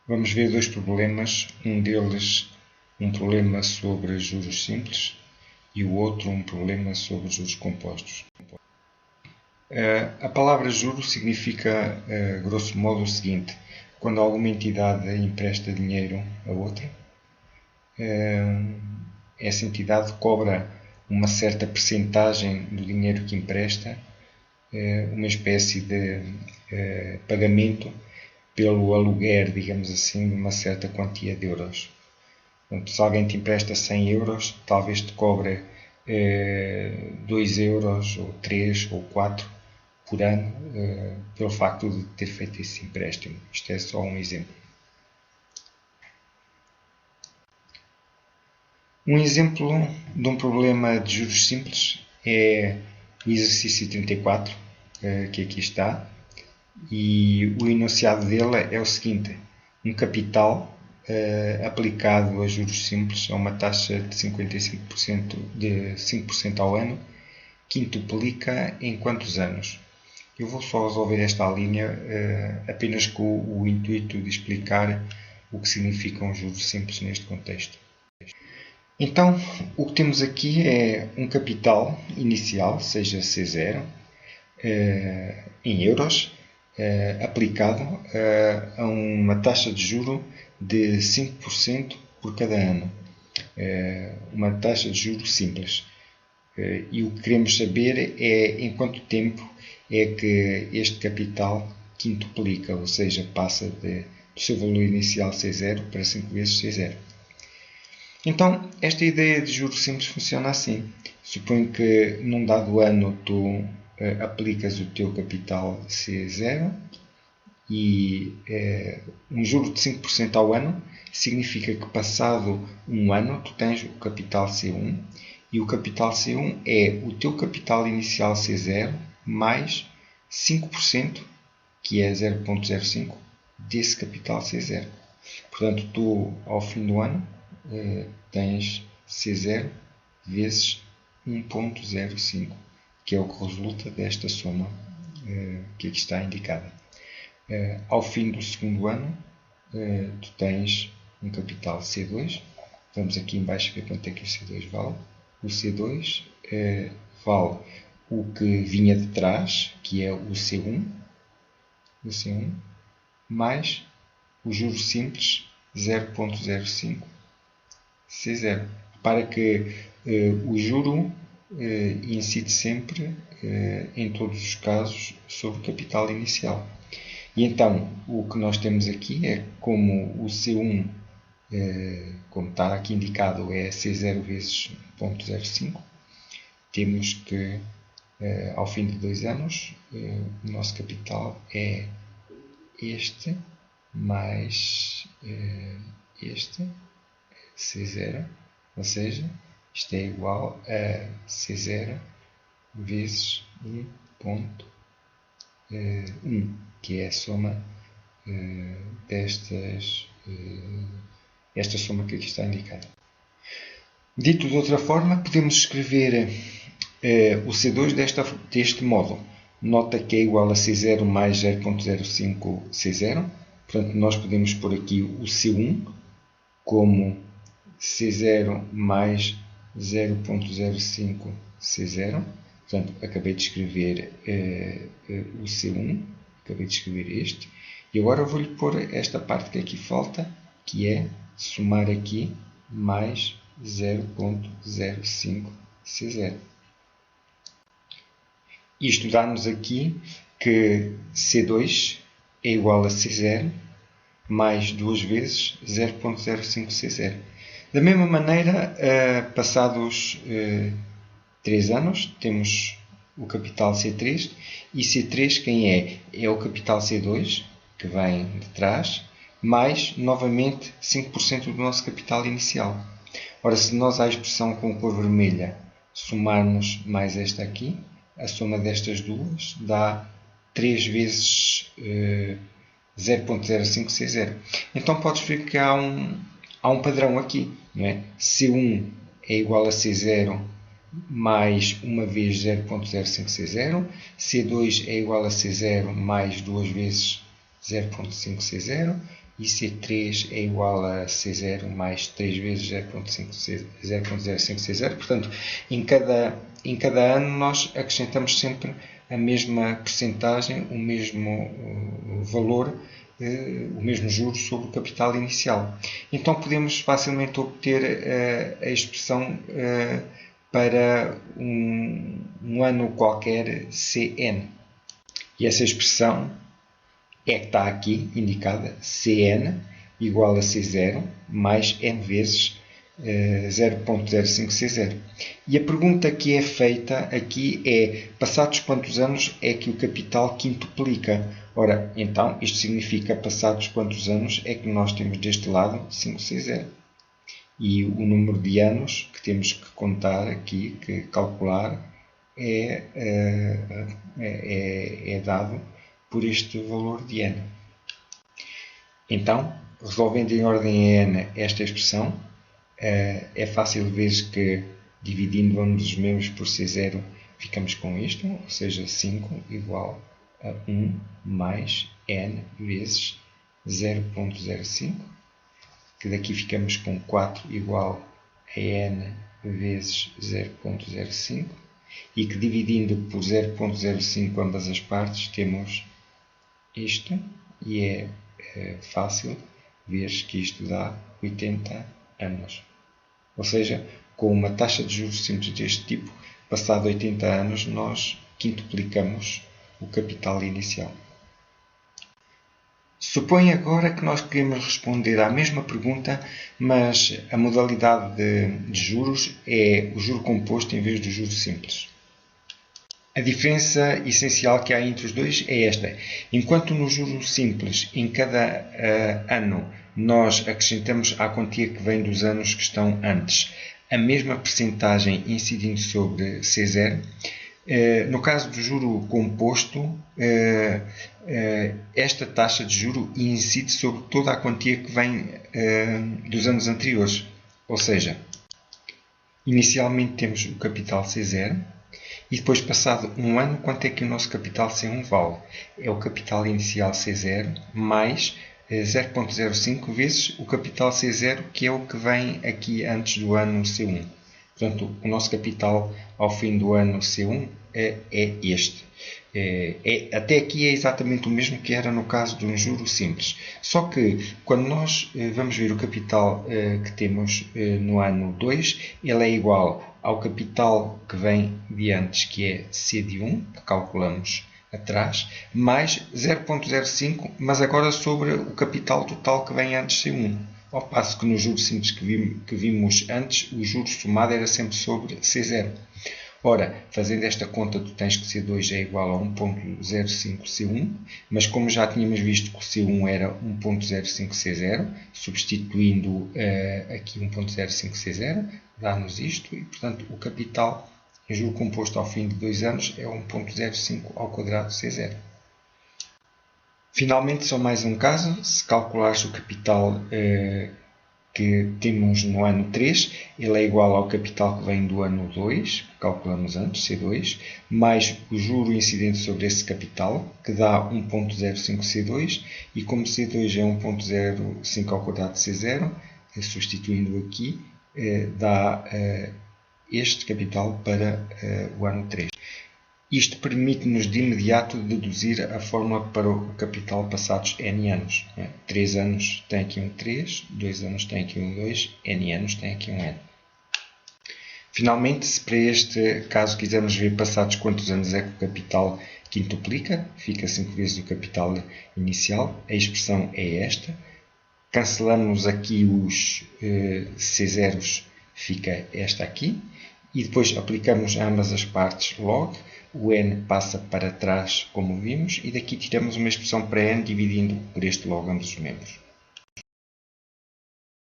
Vamos ver dois problemas, um deles um problema sobre juros simples e o outro um problema sobre juros compostos. A palavra juros significa, grosso modo, o seguinte: quando alguma entidade empresta dinheiro a outra, essa entidade cobra uma certa percentagem do dinheiro que empresta, uma espécie de pagamento pelo aluguer, digamos assim, de uma certa quantia de euros. Portanto, se alguém te empresta 100 euros, talvez te cobre 2 euros, ou 3 ou 4 por ano, pelo facto de ter feito esse empréstimo. Isto é só um exemplo. Um exemplo de um problema de juros simples é o exercício 34, que aqui está, e o enunciado dele é o seguinte: um capital aplicado a juros simples a uma taxa de 55% de 5% ao ano, quintuplica em quantos anos? Eu vou só resolver esta linha apenas com o intuito de explicar o que significam os juros simples neste contexto. Então, o que temos aqui é um capital inicial, seja C0, em euros, aplicado a uma taxa de juro de 5% por cada ano. Uma taxa de juros simples. E o que queremos saber é em quanto tempo é que este capital quintuplica, ou seja, passa do seu valor inicial C0 para 5 vezes C0. Então, esta ideia de juros simples funciona assim. Suponho que num dado ano tu aplicas o teu capital C0 e um juro de 5% ao ano significa que passado um ano tu tens o capital C1 e o capital C1 é o teu capital inicial C0 mais 5%, que é 0,05 desse capital C0. Portanto, tu ao fim do ano tens C0 vezes 1,05, que é o que resulta desta soma que aqui está indicada. Ao fim do segundo ano, tu tens um capital C2. Vamos aqui em baixo ver quanto é que o C2 vale. O C2 vale o que vinha de trás, que é o C1, mais o juros simples 0,05 C0. Para que o juro incide sempre, em todos os casos, sobre o capital inicial. E então, o que nós temos aqui é como o C1, como está aqui indicado, é C0 vezes 0,05. Temos que, ao fim de 2 anos, o nosso capital é este mais este, C0, ou seja, isto é igual a C0 vezes 1,1, que é a soma esta soma que aqui está indicada. Dito de outra forma, podemos escrever o C2 deste modo. Nota que é igual a C0 mais 0,05 C0. Portanto, nós podemos pôr aqui o C1 como C0 mais 0,05 C0. Portanto, acabei de escrever o C1, acabei de escrever este. E agora vou-lhe pôr esta parte que aqui falta, que é somar aqui mais 0,05 C0. Isto dá-nos aqui que C2 é igual a C0 mais 2 vezes 0,05 C0. Da mesma maneira, passados 3 anos, temos o capital C3 e C3 quem é? É o capital C2, que vem de trás, mais, novamente, 5% do nosso capital inicial. Ora, se nós à expressão com cor vermelha somarmos mais esta aqui, a soma destas duas dá 3 vezes 0,05 C0. Então podes ver que há um padrão aqui, não é? C1 é igual a C0 mais 1 vez 0,05 C0, C2 é igual a C0 mais 2 vezes 0,5 C0 e C3 é igual a C0 mais 3 vezes 0.05C0. Portanto, em cada ano nós acrescentamos sempre a mesma percentagem, o mesmo valor, o mesmo juro sobre o capital inicial. Então podemos facilmente obter a expressão para um ano qualquer CN. E essa expressão é que está aqui indicada, CN igual a C0 mais N vezes 0.05C0. E a pergunta que é feita aqui é, passados quantos anos é que o capital quintuplica? Ora, então, isto significa passados quantos anos é que nós temos deste lado 5C0. E o número de anos que temos que contar aqui, que calcular, é dado por este valor de n. Então, resolvendo em ordem n esta expressão, é fácil ver que dividindo ambos os membros por C0 ficamos com isto, ou seja, 5 igual a 1 mais n vezes 0.05, que daqui ficamos com 4 igual a n vezes 0.05, e que dividindo por 0.05 ambas as partes temos isto, e é fácil ver que isto dá 80 anos. Ou seja, com uma taxa de juros simples deste tipo, passado 80 anos, nós quintuplicamos o capital inicial. Suponha agora que nós queremos responder à mesma pergunta, mas a modalidade de juros é o juro composto em vez do juro simples. A diferença essencial que há entre os dois é esta. Enquanto no juro simples, em cada ano, nós acrescentamos à quantia que vem dos anos que estão antes a mesma percentagem incidindo sobre C0, no caso do juro composto, esta taxa de juro incide sobre toda a quantia que vem dos anos anteriores. Ou seja, inicialmente temos o capital C0 e depois, passado um ano, quanto é que o nosso capital C1 vale? É o capital inicial C0 mais 0.05 vezes o capital C0, que é o que vem aqui antes do ano C1. Portanto, o nosso capital ao fim do ano C1 é este. Até aqui é exatamente o mesmo que era no caso de um juro simples. Só que, quando nós vamos ver o capital que temos no ano 2, ele é igual ao capital que vem de antes, que é C de 1, que calculamos atrás, mais 0.05, mas agora sobre o capital total que vem antes C1. Ao passo que no juro simples que vimos antes, o juro somado era sempre sobre C0. Ora, fazendo esta conta, tu tens que C2 é igual a 1.05C1, mas como já tínhamos visto que o C1 era 1.05C0, substituindo aqui 1.05C0, dá-nos isto, e portanto o capital em juro composto ao fim de 2 anos é 1.05 ao quadrado C0. Finalmente, só mais um caso. Se calculares o capital que temos no ano 3, ele é igual ao capital que vem do ano 2, que calculamos antes, C2, mais o juro incidente sobre esse capital, que dá 1.05C2, e como C2 é 1.05 ao quadrado de C0, substituindo aqui, dá este capital para o ano 3. Isto permite-nos de imediato deduzir a fórmula para o capital passados n anos. 3 anos tem aqui um 3, 2 anos tem aqui um 2, n anos tem aqui um n. Finalmente, se para este caso quisermos ver passados quantos anos é que o capital quintuplica, fica 5 vezes o capital inicial, a expressão é esta. Cancelamos aqui os C0s, fica esta aqui, e depois aplicamos a ambas as partes log, o n passa para trás como vimos, e daqui tiramos uma expressão para n dividindo por este log ambos os membros.